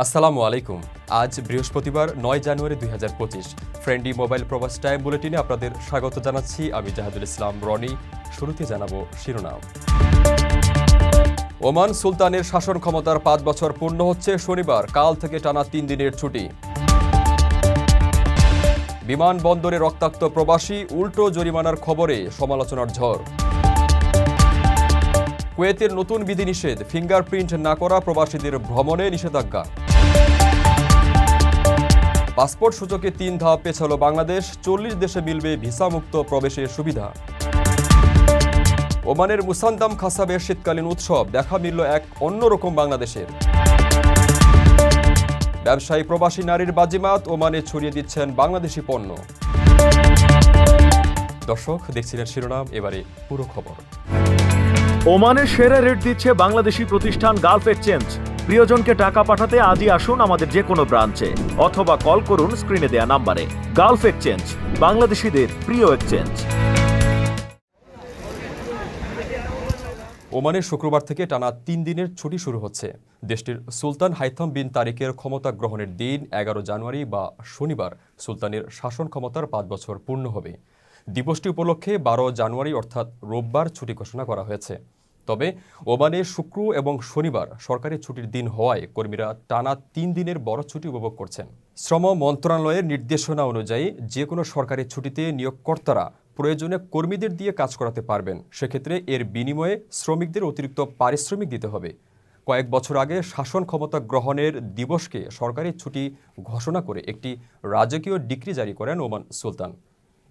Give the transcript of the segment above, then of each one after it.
আসসালামু আলাইকুম। আজ বৃহস্পতিবার ৯ জানুয়ারি ২০২৫। ফ্রেন্ডলি মোবাইল প্রবাস টাইম বুলেটিনে আপনাদের স্বাগত জানাচ্ছি আমি জাহাদুল ইসলাম রনি। শুরুতে জানাবো শিরোনাম। ওমান সুলতানের শাসন ক্ষমতার ৫ বছর পূর্ণ হচ্ছে শনিবার, কাল থেকে টানা ৩ দিনের ছুটি। বিমানবন্দরে রক্তাক্ত প্রবাসী, উল্টো জরিমানার খবরে সমালোচনার ঝড়। কুয়েতের নতুন বিধিনিষেধ, ফিঙ্গারপ্রিন্ট না করা প্রবাসীদের ভ্রমণে নিষেধাজ্ঞা। পাসপোর্ট সূচকে ৩ ধাপ পেছালো বাংলাদেশ, ৪০ দেশে মিলবে ভিসামুক্ত প্রবেশের সুবিধা। ওমানের মুসান্দাম খাসাবের শীতকালীন উৎসব, দেখা মিলল এক অন্যরকম বাংলাদেশের। ব্যবসায়ী প্রবাসী নারীর বাজিমাত, ওমানে ছড়িয়ে দিচ্ছেন বাংলাদেশি পণ্য। দর্শক, দেখছিলেন শিরোনাম, এবারে পুরো খবর। ওমানের সেরা রেট দিচ্ছে বাংলাদেশি প্রতিষ্ঠান গালফ এক্সচেঞ্জ। প্রিয়জনকে টাকা পাঠাতে আজই আসুন আমাদের যে কোনো ব্রাঞ্চে অথবা কল করুন স্ক্রিনে দেয়া নাম্বারে। গালফ এক্সচেঞ্জ, বাংলাদেশিদের প্রিয় এক্সচেঞ্জ। ওমানের শুক্রবার থেকে টানা ৩ দিনের ছুটি শুরু হচ্ছে। দেশটির সুলতান হাইথাম বিন তারিকের ক্ষমতা গ্রহণের দিন ১১ জানুয়ারি বা শনিবার সুলতানের শাসন ক্ষমতার ৫ বছর পূর্ণ হবে। দিবসটি উপলক্ষে ১২ জানুয়ারি অর্থাৎ রোববার ছুটি ঘোষণা করা হয়েছে। তবে ওমানে শুক্র এবং শনিবার সরকারি ছুটির দিন হওয়ায় কর্মীরা টানা ৩ দিনের বড় ছুটি উপভোগ করছেন। শ্রম মন্ত্রণালয়ের নির্দেশনা অনুযায়ী যে কোনো সরকারি ছুটিতে নিয়োগকর্তারা প্রয়োজনে কর্মীদের দিয়ে কাজ করাতে পারবেন। সেক্ষেত্রে এর বিনিময়ে শ্রমিকদের অতিরিক্ত পারিশ্রমিক দিতে হবে। কয়েক বছর আগে শাসন ক্ষমতা গ্রহণের দিবসকে সরকারি ছুটি ঘোষণা করে একটি রাজকীয় ডিক্রি জারি করেন ওমান সুলতান।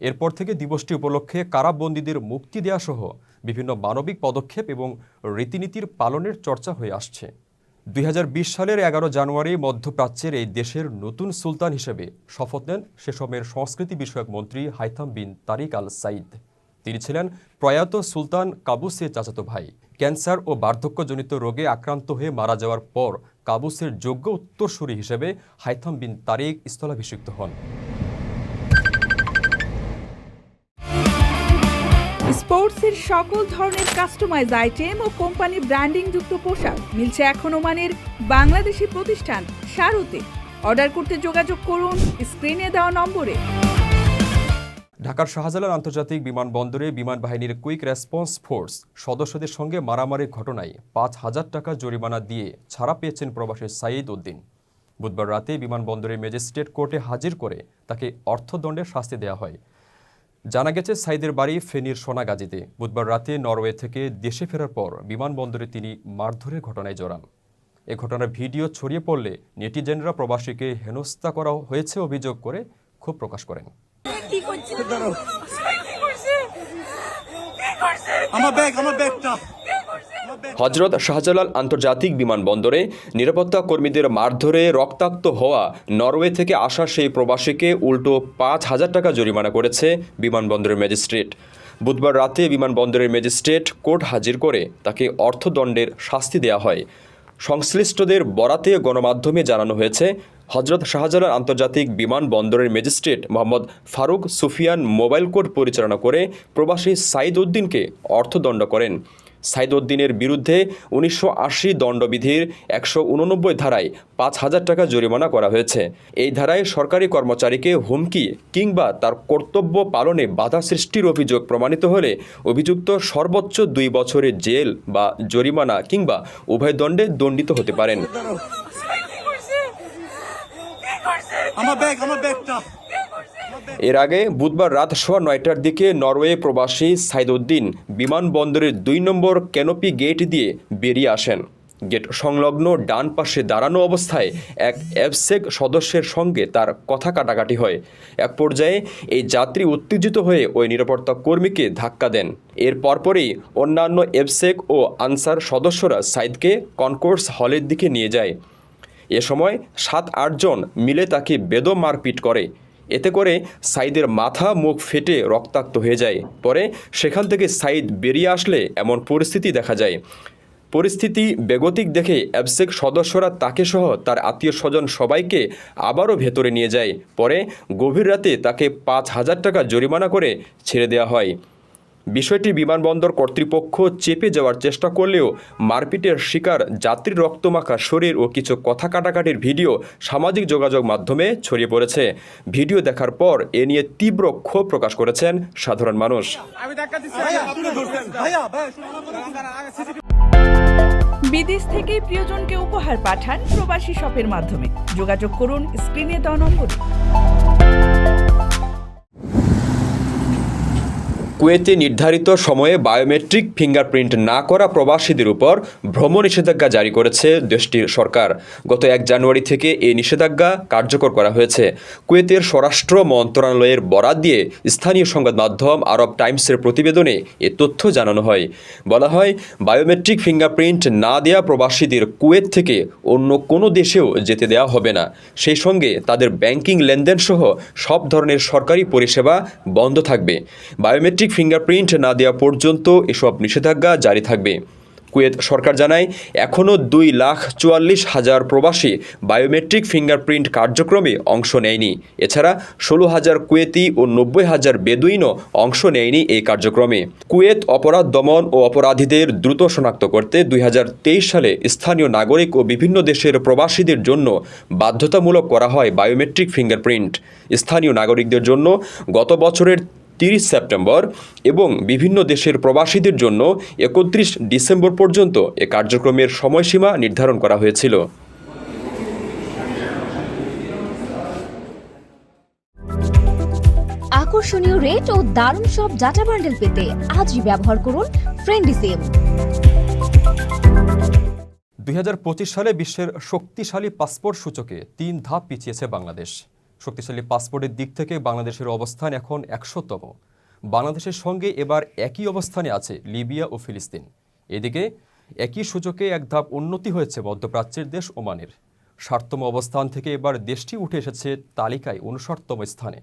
এরপর থেকে দিবসটি উপলক্ষে কারাবন্দীদের মুক্তি দেওয়া সহ বিভিন্ন মানবিক পদক্ষেপ এবং রীতিনীতির পালনের চর্চা হয়ে আসছে। ২০২০ সালের ১১ জানুয়ারি মধ্যপ্রাচ্যের এই দেশের নতুন সুলতান হিসেবে শপথ নেন সে সময়ের সংস্কৃতি বিষয়ক মন্ত্রী হাইথাম বিন তারিক আল সাইদ। তিনি ছিলেন প্রয়াত সুলতান কাবুসের চাচাতো ভাই। ক্যান্সার ও বার্ধক্যজনিত রোগে আক্রান্ত হয়ে মারা যাওয়ার পর কাবুসের যোগ্য উত্তরসূরি হিসেবে হাইথাম বিন তারিক স্থলাভিষিক্ত হন। স্পোর্টসের সকল ধরনের কাস্টমাইজ আইটেম ও কোম্পানি ব্র্যান্ডিং যুক্ত পোশাক মিলছে এখন ওমানের বাংলাদেশি প্রতিষ্ঠান শারুতে। অর্ডার করতে যোগাযোগ করুন স্ক্রিনে দেওয়া নম্বরে। ঢাকার শাহজালাল আন্তর্জাতিক বিমানবন্দরে বিমান বাহিনীর কুইক রেসপন্স ফোর্স সদস্যদের সঙ্গে মারামারির ঘটনায় ৫,০০০ টাকা জরিমানা দিয়ে ছাড়া পেয়েছেন প্রবাসী সাইদ উদ্দিন। বুধবার রাতে বিমানবন্দরের ম্যাজিস্ট্রেট কোর্টে হাজির করে তাকে অর্থদণ্ডের শাস্তি দেওয়া হয়। জানা গেছে, সাইদের বাড়ি ফেনীর সোনাগাজীতে। বুধবার রাতে নরওয়ে থেকে দেশে ফেরার পর বিমানবন্দরে তিনি মারধরের ঘটনায় জড়ান। এ ঘটনার ভিডিও ছড়িয়ে পড়লে নেটিজেনরা প্রবাসীকে হেনস্থা করা হয়েছে অভিযোগ করে ক্ষোভ প্রকাশ করেন। হজরত শাহজালাল আন্তর্জাতিক বিমানবন্দরে নিরাপত্তা কর্মীদের মারধরে রক্তাক্ত হওয়া নরওয়ে থেকে আসা সেই প্রবাসীকে উল্টো ৫,০০০ টাকা জরিমানা করেছে বিমানবন্দরের ম্যাজিস্ট্রেট। বুধবার রাতে বিমানবন্দরের ম্যাজিস্ট্রেট কোর্ট হাজির করে তাকে অর্থদণ্ডের শাস্তি দেওয়া হয়। সংশ্লিষ্টদের বরাতে গণমাধ্যমে জানানো হয়েছে, হজরত শাহজালাল আন্তর্জাতিক বিমানবন্দরের magistrate Mohammad Faruk Sufian mobile court পরিচালনা করে প্রবাসী সাইদ উদ্দিনকে অর্থদণ্ড করেন। সাইদ উদ্দিনের বিরুদ্ধে ১৯৮০ দণ্ডবিধির ১৮৯ ধারায় ৫,০০০ টাকা জরিমানা করা হয়েছে। এই ধারায় সরকারি কর্মচারীকে হুমকি কিংবা তার কর্তব্য পালনে বাধা সৃষ্টির অভিযোগ প্রমাণিত হলে অভিযুক্ত সর্বোচ্চ ২ বছরের জেল বা জরিমানা কিংবা উভয় দণ্ডে দণ্ডিত হতে পারেন। এর আগে বুধবার রাত ৯:১০টার দিকে নরওয়ে প্রবাসী সাইদ উদ্দিন বিমানবন্দরের ২ নম্বর ক্যানোপি গেট দিয়ে বেরিয়ে আসেন। গেট সংলগ্ন ডান পাশে দাঁড়ানো অবস্থায় এক এফসেক সদস্যের সঙ্গে তার কথা কাটাকাটি হয়। এক পর্যায়ে এই যাত্রী উত্তেজিত হয়ে ওই নিরাপত্তা কর্মীকে ধাক্কা দেন। এর পরপরই অন্যান্য এফসেক ও আনসার সদস্যরা সাইদকে কনকোর্স হলের দিকে নিয়ে যায়। এ সময় ৭-৮ জন মিলে তাকে বেদম মারপিট করে। এতে করে সাইদের মাথা মুখ ফেটে রক্তাক্ত হয়ে যায়। পরে সেখান থেকে সাইদ বেরিয়ে আসলে এমন পরিস্থিতি দেখা যায়। পরিস্থিতি বেগতিক দেখে অ্যাবসেক সদস্যরা তাকে সহ তার আত্মীয় স্বজন সবাইকে আবারও ভেতরে নিয়ে যায়। পরে গভীর রাতে তাকে ৫,০০০ টাকা জরিমানা করে ছেড়ে দেওয়া হয়। বিষয়টি বিমানবন্দর কর্তৃপক্ষ চেপে যাওয়ার চেষ্টা করলেও মারপিটের শিকার যাত্রীর রক্তমাখা শরীর ও কিছু কথা কাটাকাটির ভিডিও সামাজিক যোগাযোগ মাধ্যমে ছড়িয়ে পড়েছে। ভিডিও দেখার পর এ নিয়ে তীব্র ক্ষোভ প্রকাশ করেছেন সাধারণ মানুষ। বিদেশ থেকে প্রিয়জনকে উপহার পাঠান প্রবাসী শপের মাধ্যমে। যোগাযোগ করুন স্ক্রিনে দেওয়া নম্বরে। কুয়েতে নির্ধারিত সময়ে বায়োমেট্রিক ফিঙ্গারপ্রিন্ট না করা প্রবাসীদের উপর ভ্রমণ নিষেধাজ্ঞা জারি করেছে দেশটির সরকার। গত 1 জানুয়ারি থেকে এই নিষেধাজ্ঞা কার্যকর করা হয়েছে। কুয়েতের স্বরাষ্ট্র মন্ত্রণালয়ের বরাত দিয়ে স্থানীয় সংবাদ মাধ্যম আরব টাইমসের প্রতিবেদনে এ তথ্য জানানো হয়। বলা হয়, বায়োমেট্রিক ফিঙ্গারপ্রিন্ট না দেয়া প্রবাসীদের কুয়েত থেকে অন্য কোনো দেশেও যেতে দেওয়া হবে না। সেই সঙ্গে তাদের ব্যাংকিং লেনদেন সহ সব ধরনের সরকারি পরিষেবা বন্ধ থাকবে। বায়োমেট্রিক ফিঙ্গারপ্রিন্ট না দেওয়া পর্যন্ত এসব নিষেধাজ্ঞা জারি থাকবে। কুয়েত সরকার জানায়, এখনও 2,44,000 প্রবাসী বায়োমেট্রিক ফিঙ্গারপ্রিন্ট কার্যক্রমে অংশ নেয়নি। এছাড়া 16,000 কুয়েতি ও 90,000 বেদুইনও অংশ নেয়নি এই কার্যক্রমে। কুয়েত অপরাধ দমন ও অপরাধীদের দ্রুত শনাক্ত করতে 2023 সালে স্থানীয় নাগরিক ও বিভিন্ন দেশের প্রবাসীদের জন্য বাধ্যতামূলক করা হয় বায়োমেট্রিক ফিঙ্গারপ্রিন্ট। স্থানীয় নাগরিকদের জন্য গত বছরের 30 সেপ্টেম্বর এবং বিভিন্ন দেশের প্রবাসীদের জন্য 31 ডিসেম্বর পর্যন্ত এ কার্যক্রমের সময়সীমা নির্ধারণ করা হয়েছিল। আকর্ষণীয় রেট ও দারুণ সব ডাটা বান্ডেল পেতে আজই ব্যবহার করুন ফ্রেন্ডলি সিম। 2025 সালে বিশ্বের শক্তিশালী পাসপোর্ট সূচকে 3 ধাপ পিছিয়েছে বাংলাদেশ। শক্তিশালী পাসপোর্টের দিক থেকে বাংলাদেশের অবস্থান এখন 100তম। বাংলাদেশের সঙ্গে এবার একই অবস্থানে আছে লিবিয়া ও ফিলিস্তিন। এদিকে একই সূচকে এক ধাপ উন্নতি হয়েছে মধ্যপ্রাচ্যের দেশ ওমানের। 60তম অবস্থান থেকে এবার দেশটি উঠে এসেছে তালিকায় 59তম স্থানে।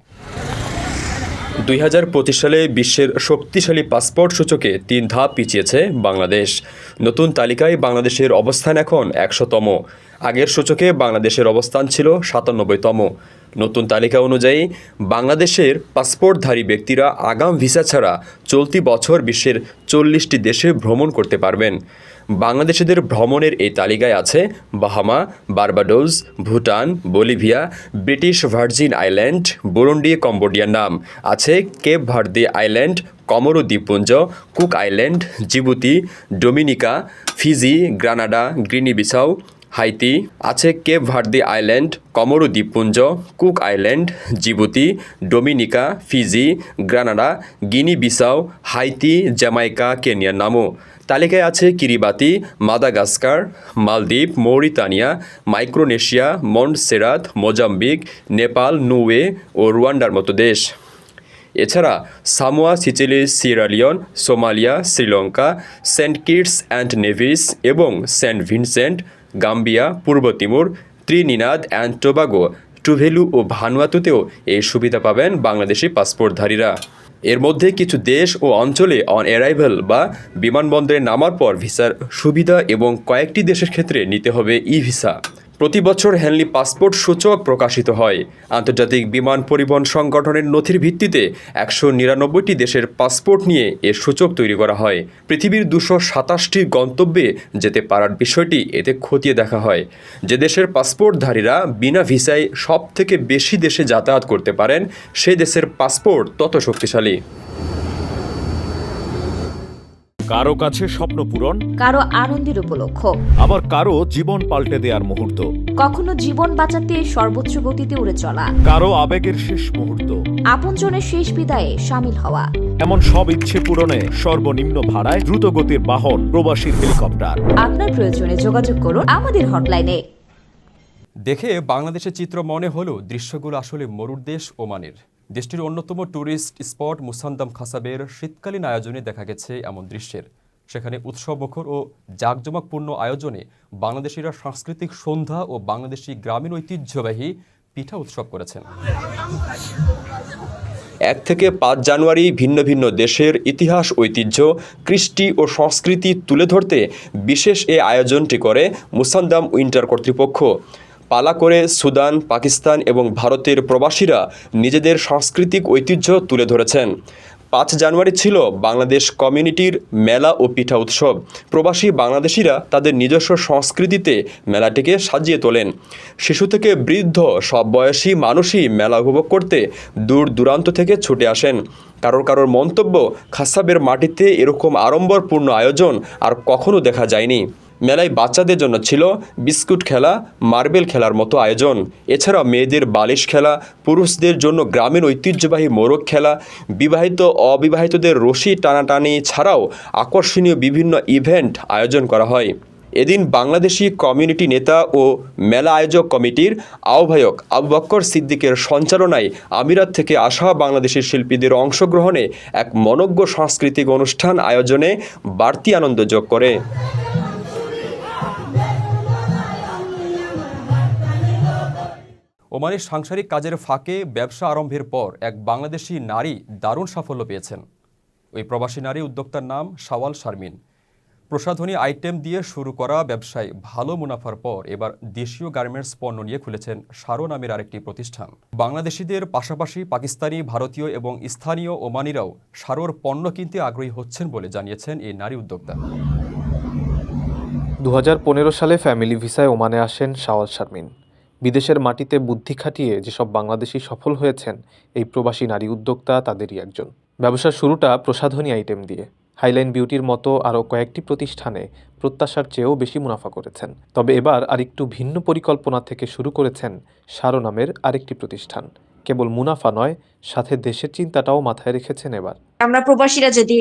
2025 সালে বিশ্বের শক্তিশালী পাসপোর্ট সূচকে 3 ধাপ পিছিয়েছে বাংলাদেশ। নতুন তালিকায় বাংলাদেশের অবস্থান এখন 100তম। আগের সূচকে বাংলাদেশের অবস্থান ছিল 97তম। নতুন তালিকা অনুযায়ী বাংলাদেশের পাসপোর্টধারী ব্যক্তিরা আগাম ভিসা ছাড়া চলতি বছর বিশ্বের 40টি দেশে ভ্রমণ করতে পারবেন। বাংলাদেশিদের ভ্রমণের এই তালিকায় আছে Bahama, Barbados, Bhutan, Bolivia, British Virgin Island, Burundi, কম্বোডিয়ার নাম আছে কেপ ভার্দে আইল্যান্ড, কমোরো দ্বীপপুঞ্জ, Cook Island, Djibouti, Dominica, Fiji, Grenada, Guinea Bissau, Haiti আছে কেপ ভার্দে আইল্যান্ড, কমোরো দ্বীপপুঞ্জ, Cook Island, Djibouti, Dominica, Fiji, Grenada, Guinea Bissau, Haiti, Jamaica, কেনিয়ার নামও। তালিকায় আছে কিরিবাতি, মাদাগাস্কার, মালদ্বীপ, Mauritania, Micronesia, Montserrat, Mozambique, Nepal, Niue ও রুয়ান্ডার মতো দেশ। এছাড়া Samoa, Seychelles, Sierra Leone, Somalia, Sri Lanka, Saint Kitts and Nevis এবং Saint Vincent, Gambia, Purba Timur, Trinidad and Tobago, টুভেলু ও ভানুয়াতুতেও এই সুবিধা পাবেন বাংলাদেশি পাসপোর্টধারীরা। এর মধ্যে কিছু দেশ ও অঞ্চলে অন অ্যারাইভাল বা বিমানবন্দরে নামার পর ভিসার সুবিধা এবং কয়েকটি দেশের ক্ষেত্রে নিতে হবে ই ভিসা। প্রতি বছর হ্যানলি পাসপোর্ট সূচক প্রকাশিত হয়। আন্তর্জাতিক বিমান পরিবহন সংগঠনের নথির ভিত্তিতে 199টি দেশের পাসপোর্ট নিয়ে এর সূচক তৈরি করা হয়। পৃথিবীর 227টি গন্তব্যে যেতে পারার বিষয়টি এতে খতিয়ে দেখা হয়। যে দেশের পাসপোর্টধারীরা বিনা ভিসায় সব থেকে বেশি দেশে যাতায়াত করতে পারেন, সেই দেশের পাসপোর্ট তত শক্তিশালী। কারো কাছে স্বপ্ন পূরণ, কারো আনন্দের উপলক্ষ, আবার কারো জীবন পাল্টে দেওয়ার মুহূর্ত, কখনো জীবন বাঁচাতে সর্বোচ্চ গতিতে উড়ে চলা, কারো আবেগের শেষ মুহূর্ত, আপনজনের শেষ বিদায়ে সামিল হওয়া। এমন সব ইচ্ছে পূরণে সর্বনিম্ন ভাড়ায় দ্রুতগতির বাহন প্রবাসী হেলিকপ্টার। আপনার প্রয়োজনে যোগাযোগ করুন আমাদের হটলাইনে। দেখে বাংলাদেশের চিত্র মনে হলেও দৃশ্যগুলো আসলে মরুর দেশ ওমানের। দেশটির অন্যতম ট্যুরিস্ট স্পট মুসান্দাম খাসাবের শীতকালীন আয়োজনে দেখা গেছে এমন দৃশ্যের। সেখানে উৎসবমুখর ও জাঁকজমকপূর্ণ আয়োজনে বাংলাদেশিরা সাংস্কৃতিক সন্ধ্যা ও বাংলাদেশি গ্রামীণ ঐতিহ্যবাহী পিঠা উৎসব করেছেন। 1 থেকে 5 জানুয়ারি ভিন্ন ভিন্ন দেশের ইতিহাস, ঐতিহ্য, কৃষ্টি ও সংস্কৃতি তুলে ধরতে বিশেষ এ আয়োজনটি করে মুসান্দাম উইন্টার কর্তৃপক্ষ। পালা করে সুদান, পাকিস্তান এবং ভারতের প্রবাসীরা নিজেদের সাংস্কৃতিক ঐতিহ্য তুলে ধরেছেন। 5 জানুয়ারি ছিল বাংলাদেশ কমিউনিটির মেলা ও পিঠা উৎসব। প্রবাসী বাংলাদেশিরা তাদের নিজস্ব সংস্কৃতিতে মেলাটিকে সাজিয়ে তোলেন। শিশু থেকে বৃদ্ধ সব বয়সী মানুষই মেলা উপভোগ করতে দূর দূরান্ত থেকে ছুটে আসেন। কারোর মন্তব্য, খাসাবের মাটিতে এরকম আড়ম্বরপূর্ণ আয়োজন আর কখনো দেখা যায়নি। মেলায় বাচ্চাদের জন্য ছিল বিস্কুট খেলা, মার্বেল খেলার মতো আয়োজন। এছাড়া মেয়েদের বালিশ খেলা, পুরুষদের জন্য গ্রামের ঐতিহ্যবাহী মোরগ খেলা, বিবাহিত অবিবাহিতদের রশি টানাটানি ছাড়াও আকর্ষণীয় বিভিন্ন ইভেন্ট আয়োজন করা হয়। এদিন বাংলাদেশি কমিউনিটি নেতা ও মেলা আয়োজক কমিটির আহ্বায়ক আবু বক্কর সিদ্দিকের সঞ্চালনায় আমিরাত থেকে আসা বাংলাদেশি শিল্পীদের অংশগ্রহণে এক মনোজ্ঞ সাংস্কৃতিক অনুষ্ঠান আয়োজনে বাড়তি আনন্দ যোগ করে। ওমানের সাংসারিক কাজের ফাঁকে ব্যবসা আরম্ভের পর এক বাংলাদেশি নারী দারুণ সাফল্য পেয়েছেন। ওই প্রবাসী নারী উদ্যোক্তার নাম শাওয়াল শারমিন। প্রসাধনী আইটেম দিয়ে শুরু করা ব্যবসায় ভালো মুনাফার পর এবার দেশীয় গার্মেন্টস পণ্য নিয়ে খুলেছেন শারো নামের আরেকটি প্রতিষ্ঠান। বাংলাদেশিদের পাশাপাশি পাকিস্তানি, ভারতীয় এবং স্থানীয় ওমানিরাও শারোর পণ্য কিনতে আগ্রহী হচ্ছেন বলে জানিয়েছেন এই নারী উদ্যোক্তা। 2015 সালে ফ্যামিলি ভিসায় ওমানে আসেন শাওয়াল শারমিন। বিদেশের মাটিতে বুদ্ধি খাটিয়ে যেসব বাংলাদেশি সফল হয়েছেন, এই প্রবাসী নারী উদ্যোক্তা তাদেরই একজন। ব্যবসার শুরুটা প্রসাধনী আইটেম দিয়ে। হাইলাইন বিউটির মতো আরও কয়েকটি প্রতিষ্ঠানে প্রত্যাশার চেয়েও বেশি মুনাফা করেছেন। তবে এবার আরেকটু ভিন্ন পরিকল্পনা থেকে শুরু করেছেন শারো নামের আরেকটি প্রতিষ্ঠান। কেবল মুনাফা নয়, সাথে দেশের চিন্তাটাও মাথায় রেখেছেন এবার। আমরা প্রবাসীরা যদি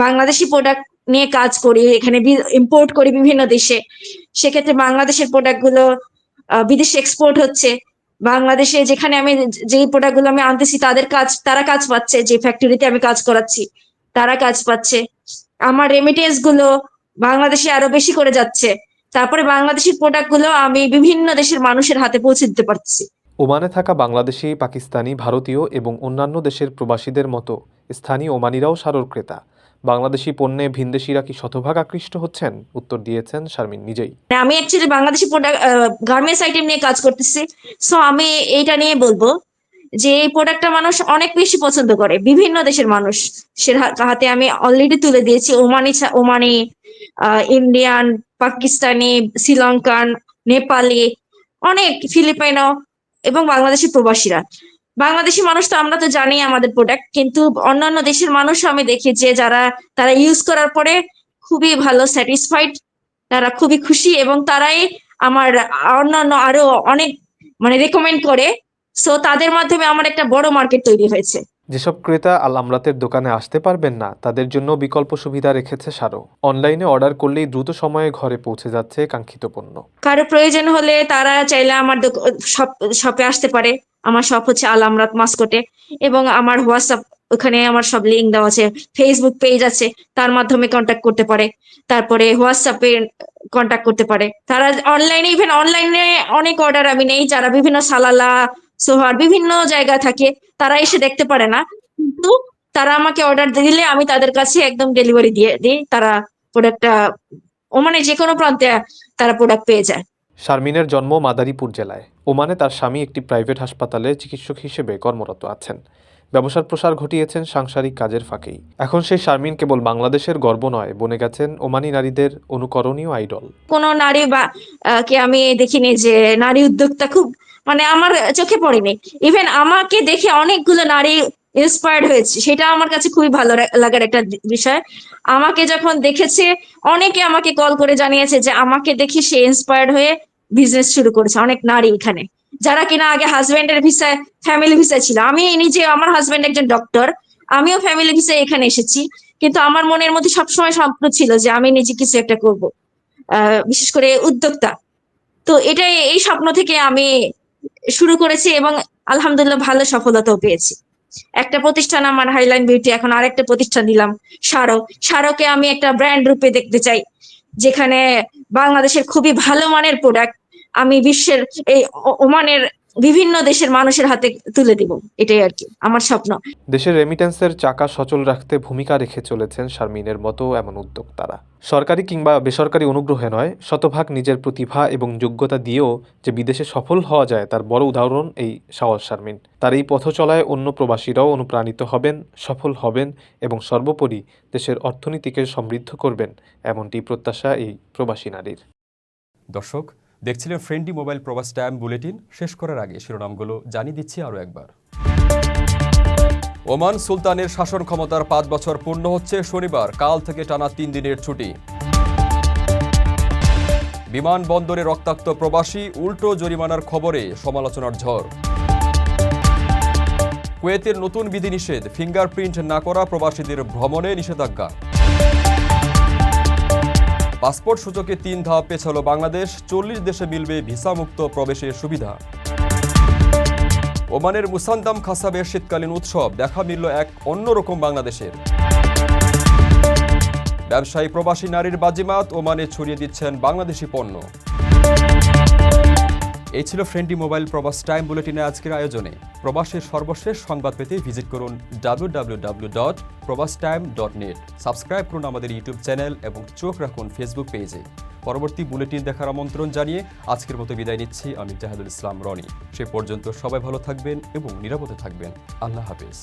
বাংলাদেশি প্রোডাক্ট নিয়ে কাজ করি, এখানে ইম্পোর্ট করি বিভিন্ন দেশে, সেক্ষেত্রে বাংলাদেশের প্রোডাক্টগুলো বিদেশে এক্সপোর্ট হচ্ছে। বাংলাদেশে যেখানে আমি যেই প্রোডাক্টগুলো আমি আনতেছি তারা কাজ পাচ্ছে, যে ফ্যাক্টরিতে আমি কাজ করাচ্ছি তারা কাজ পাচ্ছে। আমার রেমিটেন্স গুলো বাংলাদেশে আরো বেশি করে যাচ্ছে। তারপরে বাংলাদেশের প্রোডাক্টগুলো আমি বিভিন্ন দেশের মানুষের হাতে পৌঁছে দিতে পারছি। ওমানে থাকা বাংলাদেশি, পাকিস্তানি, ভারতীয় এবং অন্যান্য দেশের প্রবাসীদের মতো স্থানীয় ওমানিরাও শারোর ক্রেতা। বাংলাদেশি পণ্যে ভিনদেশিরা কি শতভাগ আকৃষ্ট হচ্ছেন? উত্তর দিয়েছেন শারমিন নিজেই। আমি actually Bangladeshi product garments item নিয়ে কাজ করতেছি। সো আমি এইটা নিয়ে বলবো যে এই প্রোডাক্টটা মানুষ অনেক বেশি পছন্দ করে, বিভিন্ন দেশের মানুষ হাতে আমি অলরেডি তুলে দিয়েছি। ওমানি, ইন্ডিয়ান, পাকিস্তানি, শ্রীলঙ্কান, নেপালি, অনেক ফিলিপাইনো এবং বাংলাদেশি প্রবাসীরা। বাংলাদেশি মানুষ তো আমরা তো জানি আমাদের প্রোডাক্ট, কিন্তু অন্যান্য দেশের মানুষও আমি দেখি যে তারা ইউজ করার পরে খুবই ভালো স্যাটিসফাইড, তারা খুবই খুশি এবং তারাই আমার অন্যান্য আরো অনেক রেকমেন্ড করে। সো তাদের মাধ্যমে আমার একটা বড় মার্কেট তৈরি হয়েছে। যেসব ক্রেতা আল আমরাতের দোকানে আসতে পারবেন না, তাদের জন্য বিকল্প সুবিধা রেখেছে শারো। অনলাইনে অর্ডার করলেই দ্রুত সময়ে ঘরে পৌঁছে যাচ্ছে কাঙ্ক্ষিত পণ্য। কারো প্রয়োজন হলে তারা চাইলে আমার শপে আসতে পারে। আমার শপ হচ্ছে আল আমরাত মাস্কটে, এবং আমার হোয়াটসঅ্যাপ, ওখানে আমার সব লিঙ্ক দেওয়া আছে। ফেসবুক পেজ আছে, তার মাধ্যমে কন্ট্যাক্ট করতে পারে। তারপরে হোয়াটসঅ্যাপে কন্ট্যাক্ট করতে পারে। তারা অনলাইনে, ইভেন অনলাইনে অনেক অর্ডার আমি নেই, যারা বিভিন্ন সালালা, সোহার বিভিন্ন জায়গা থাকে, তারা এসে দেখতে পারে না, কিন্তু তারা আমাকে অর্ডার দিলে আমি তাদের কাছে একদম ডেলিভারি দিয়ে দিই। তারা প্রোডাক্টটা ওমানে যে কোনো প্রান্তে তারা প্রোডাক্ট পেয়ে যায়। শারমিনের জন্ম মাদারীপুর জেলায়। ওমানে তার স্বামী একটি প্রাইভেট হাসপাতালে চিকিৎসক হিসেবে কর্মরত আছেন। ব্যবসার প্রসার ঘটিয়েছেন সাংসারিক কাজের ফাঁকেই। এখন সেই শারমিন কেবল বাংলাদেশের গর্ব নয়, বনে গেছেন ওমানি নারীদের অনুকরণীয় আইডল। কোনো নারী বা কে আমি দেখিনি যে নারী উদ্যোক্তা খুব আমার চোখে পড়েনি। ইভেন আমাকে দেখে অনেকগুলো নারী ইন্সপায়ার্ড হয়েছে, সেটা আমার কাছে খুবই ভালো লাগার একটা বিষয়। আমাকে যখন দেখেছে, অনেকে আমাকে কল করে জানিয়েছে যে আমাকে দেখে সে ইন্সপায়ার্ড হয়ে বিজনেস শুরু করেছে। অনেক নারী এখানে, যারা কিনা আগে হাজবেন্ডের ভিসায়, ফ্যামিলি ভিসায় ছিল। আমি নিজে, আমার হাজবেন্ড একজন ডক্টর, আমিও ফ্যামিলি ভিসায় এখানে এসেছি, কিন্তু আমার মনের মধ্যে সবসময় স্বপ্ন ছিল যে আমি নিজে কিছু একটা করব, বিশেষ করে উদ্যোক্তা। তো এই স্বপ্ন থেকে আমি শুরু করেছি এবং আলহামদুলিল্লাহ ভালো সফলতাও পেয়েছি। একটা প্রতিষ্ঠান আমার হাইলাইন বিউটি, এখন আরেকটা প্রতিষ্ঠান দিলাম শারোকে আমি একটা ব্র্যান্ড রূপে দেখতে চাই, যেখানে বাংলাদেশের খুবই ভালো মানের প্রোডাক্ট আমি বিশ্বের এই ওমানের বিভিন্ন দেশের মানুষের হাতে তুলে দিব, এটাই আর কি আমার স্বপ্ন। দেশের রেমিটেন্সের চাকা সচল রাখতে ভূমিকা রেখে চলেছেন শারমিনের মতো এমন উদ্যোক্তারা। সরকারি কিংবা বেসরকারি অনুগ্রহে নয়, শতভাগ নিজের প্রতিভা এবং যোগ্যতা দিয়েও যে বিদেশে সফল হওয়া যায় তার বড় উদাহরণ এই শাওয়াল শারমিন। তার এই পথ চলায় অন্য প্রবাসীরাও অনুপ্রাণিত হবেন, সফল হবেন এবং সর্বোপরি দেশের অর্থনীতিকে সমৃদ্ধ করবেন, এমনটি প্রত্যাশা এই প্রবাসী নারীর। দর্শক, দেখছিলেন ফ্রেন্ডলি মোবাইল প্রবাস টাইম বুলেটিন। শেষ করার আগে শিরোনামগুলো জানিয়ে দিচ্ছি আরও একবার। ওমান সুলতানের শাসন ক্ষমতার 5 বছর পূর্ণ হচ্ছে শনিবার, কাল থেকে টানা 3 দিনের ছুটি। বিমানবন্দরে রক্তাক্ত প্রবাসী, উল্টো জরিমানার খবরে সমালোচনার ঝড়। কুয়েতের নতুন বিধিনিষেধ, ফিঙ্গারপ্রিন্ট না করা প্রবাসীদের ভ্রমণে নিষেধাজ্ঞা। পাসপোর্ট সূচকে 3 ধাপ পেছালো বাংলাদেশ, 40 দেশে মিলবে ভিসামুক্ত প্রবেশের সুবিধা। ওমানের মুসান্দাম খাসাবের শীতকালীন উৎসব, দেখা মিলল এক অন্যরকম বাংলাদেশের। ব্যবসায়ী প্রবাসী নারীর বাজিমাত, ওমানে ছড়িয়ে দিচ্ছেন বাংলাদেশি পণ্য। এই ছিল ফ্রেন্ডলি মোবাইল প্রবাস টাইম বুলেটিনের আজকের আয়োজনে। প্রবাসের সর্বশেষ সংবাদ পেতে ভিজিট করুন www.probastime.net। সাবস্ক্রাইব করুন আমাদের ইউটিউব চ্যানেল এবং চোখ রাখুন ফেসবুক পেজে। পরবর্তী বুলেটিন দেখার আমন্ত্রণ জানিয়ে আজকের মতো বিদায় নিচ্ছি আমি জাহাদুল ইসলাম রনি। সে পর্যন্ত সবাই ভালো থাকবেন এবং নিরাপদে থাকবেন। আল্লাহ হাফেজ।